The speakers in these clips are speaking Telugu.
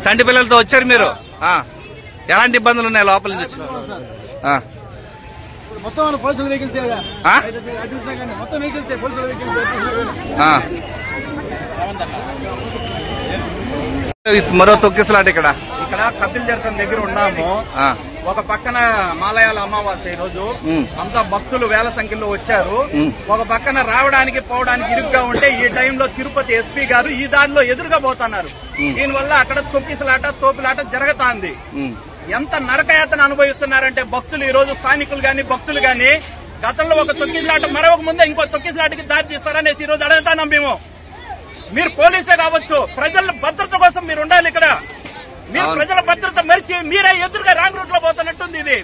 చంటి పిల్లలతో వచ్చారు మీరు. ఎలాంటి ఇబ్బందులు ఉన్నాయి లోపల నుంచి వచ్చి? మరో తొక్కిసలాట ఇక్కడ కపిల్ జర్తం దగ్గర ఉన్నాము. ఒక పక్కన మాలయాల అమావాస్య ఈ రోజు అంతా భక్తులు వేల సంఖ్యలో వచ్చారు. ఒక పక్కన రావడానికి పోవడానికి ఇరుగ్గా ఉంటే ఈ టైంలో తిరుపతి ఎస్పీ గారు ఈ దారిలో ఎదురుగా పోతున్నారు. దీనివల్ల అక్కడ తొక్కిసలాట తోపులాట జరుగుతోంది. ఎంత నరకయాతన అనుభవిస్తున్నారంటే భక్తులు ఈ రోజు స్థానికులు గాని భక్తులు గాని గతంలో ఒక తొక్కిసలాట మరొక ముందే ఇంకో తొక్కిసలాటకి దారి తీస్తారనేసి ఈ రోజు అడుగుతున్నాం మేము. మీరు పోలీసే కావచ్చు, ప్రజల భద్రత కోసం మీరు ఉండాలి ఇక్కడ. మీరు ప్రజల భద్రత మరిచి మీరే ఎదురుగా రాంగ్ రూట్ లో పోతున్నట్టుంది. ఇది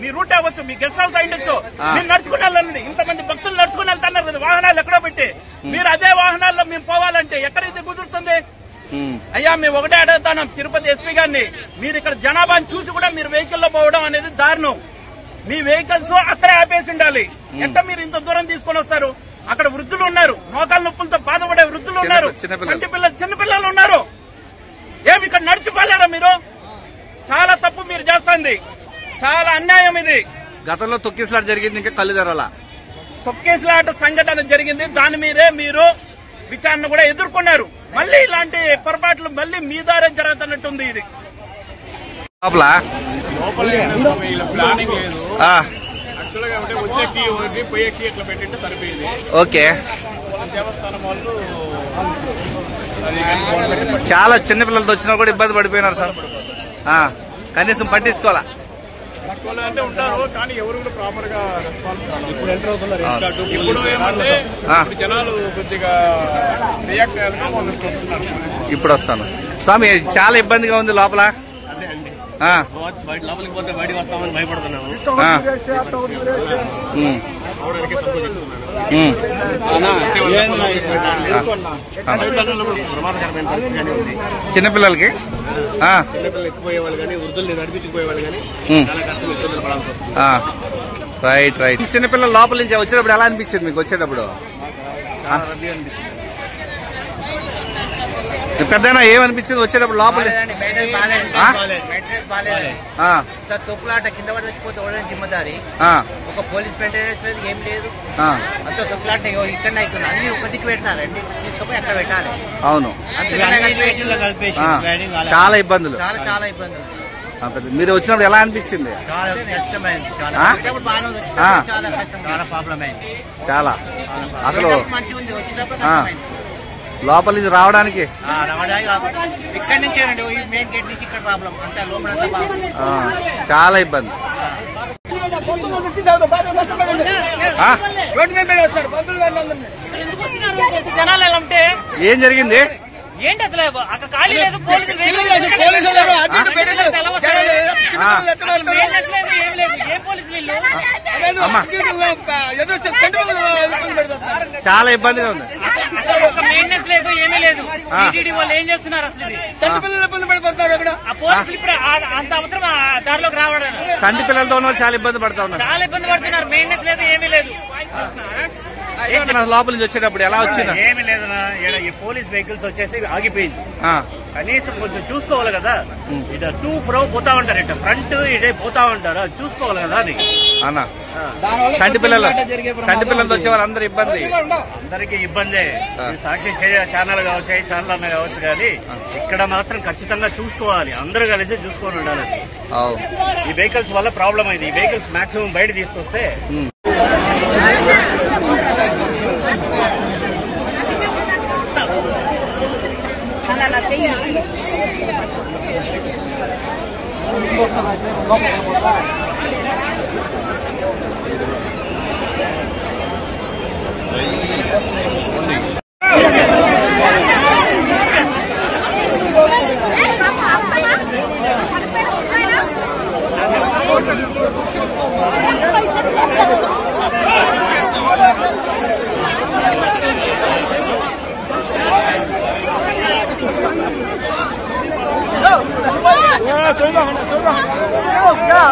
మీ రూట్ అవ్వచ్చు, మీ గెస్ట్ హౌస్ అయ్యిండొచ్చు, మీరు నడుచుకుని వెళ్ళండి. ఇంతమంది భక్తులు నడుచుకుని వెళ్తున్నారు కదా వాహనాలు ఎక్కడో పెట్టి. మీరు అదే వాహనాల్లో మేము పోవాలంటే ఎక్కడైతే కుదురుతుంది? అయ్యా మేము ఒకటే అడుగుతాను తిరుపతి ఎస్పీ గారిని, మీరు ఇక్కడ జనాభాని చూసి కూడా మీరు వెహికల్ లో పోవడం అనేది దారుణం. మీ వెహికల్స్ అక్కడే ఆపేసి ఉండాలి. ఎట్ట మీరు ఇంత దూరం తీసుకొని వస్తారు? అక్కడ వృద్ధులు ఉన్నారు, మోకాళ్ళ నొప్పులతో బాధపడే వృద్ధులు ఉన్నారు, చిన్నపిల్లలు ఉన్నారు. ఏమి ఇక్కడ నడిచిపోలేరా మీరు? చాలా తప్పు మీరు చేస్తుంది, చాలా అన్యాయం ఇది. గతంలో తొక్కిసలాట జరిగింది, ఇంకా కళ్ళు తెరవాల. తొక్కిసలాట సంఘటన జరిగింది, దాని మీదే మీరు విచారణ కూడా ఎదుర్కొన్నారు. మళ్ళీ ఇలాంటి పొరపాట్లు మళ్ళీ మీ ద్వారా జరుగుతున్నట్టుంది. ఇది ఓకే, చాలా చిన్నపిల్లలతో వచ్చినా కూడా ఇబ్బంది పడిపోయినారు సార్. కనీసం పట్టించుకోవాలా అంటే ఉంటారు, కానీ ఎవరు కూడా ప్రాపర్ గా రెస్పాన్స్ ఇప్పుడు ఎంటర్ అవుతున్నారు. ఇప్పుడు ఏమంటే జనాలు కొద్దిగా రియాక్ట్ అయ్యారు. ఇప్పుడు వస్తాను స్వామి, చాలా ఇబ్బందిగా ఉంది లోపల. లోపలికి పోతే బయటకు వస్తామని భయపడుతున్నాము. చిన్నపిల్లలకి చిన్నపిల్లలు ఎక్కిపోయేవాళ్ళు కానీ వృద్ధుల్ని నడిపించుకుపోయేవాళ్ళు కానీ చాలా కష్టం, ఇబ్బందులు పడాల్సి వస్తుంది. రైట్. చిన్నపిల్లలు లోపల నుంచి వచ్చినప్పుడు ఎలా అనిపించింది మీకు? వచ్చేటప్పుడు పెద్దనా ఏమనిపించింది వచ్చేటప్పుడు లోపల? తొక్కులాట కింద పడి చచ్చిపోతే ఓడడానికి జిమ్మదారి ఒక పోలీస్ మెయింటెనెన్స్ లేదు, ఏం లేదు. అంత తొక్కులాట ఇక్కడ అవుతుంది, అన్ని ఒక దిక్కు పెట్టాలండి, తీసుకుపోయి అక్కడ పెట్టాలి. అవును, చాలా ఇబ్బందులు. చాలా ఇబ్బందులు. మీరు వచ్చినప్పుడు ఎలా అనిపించింది? చాలా కష్టమైంది, చాలా ప్రాబ్లం అయింది. చాలా అసలు మంచిగా ఉంది, వచ్చినప్పుడు లోపల నుంచి రావడానికి ఇక్కడ నుంచే మెయిన్ గేట్ నుంచి ఇక్కడ ప్రాబ్లం అంతా లోపల చాలా ఇబ్బంది. జనాలు ఎలా ఉంటే ఏం జరిగింది? ఏంటి అసలు అక్కడ ఖాళీ లేదు, పోలీసులు ఏం లేదు, ఏ పోలీసులు చాలా ఇబ్బందిగా ఉంది. ఒక మెయింటెనెన్స్ లేదు, ఏమీ లేదు. టీటీడీ వాళ్ళు ఏం చేస్తున్నారు అసలు? ఇది ఇబ్బంది పడిపోతున్నారు. ఆ పోలీసులు ఇప్పుడు అంత అవసరం దారిలోకి రావడం. చంటి పిల్లలతో చాలా ఇబ్బంది పడతా ఉన్నారు, చాలా ఇబ్బంది పడుతున్నారు. మెయింటెనెన్స్ లేదు, ఏమీ లేదు. లోపల నుంచి వచ్చేటప్పుడు ఎలా వచ్చిందా? ఏమి లేదన్నా, ఈ పోలీస్ వెహికల్స్ వచ్చేసి ఆగిపోయింది. కనీసం కొంచెం చూసుకోవాలి కదా. ఇటు టూ ఫ్రో పోతా ఉంటారు, ఇటు ఫ్రంట్ ఇటే పోతా ఉంటారు, అది చూసుకోవాలి కదా. అది అన్న చంటి పిల్లలతో వచ్చే వాళ్ళందరూ ఇబ్బంది, అందరికీ ఇబ్బందే. సాక్షి ఛానల్ కావచ్చు, ఏ ఛానల్ అన్న కావచ్చు, కానీ ఇక్కడ మాత్రం ఖచ్చితంగా చూసుకోవాలి, అందరూ కలిసి చూసుకొని ఉండాలి. ఈ వెహికల్స్ వల్ల ప్రాబ్లం అయింది. ఈ వెహికల్స్ మాక్సిమం బయట తీసుకొస్తే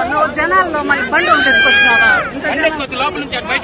నువ్వు జనాల్లో మరి బండి ఉంటుంది, వచ్చినావా? లోపల నుంచి బయట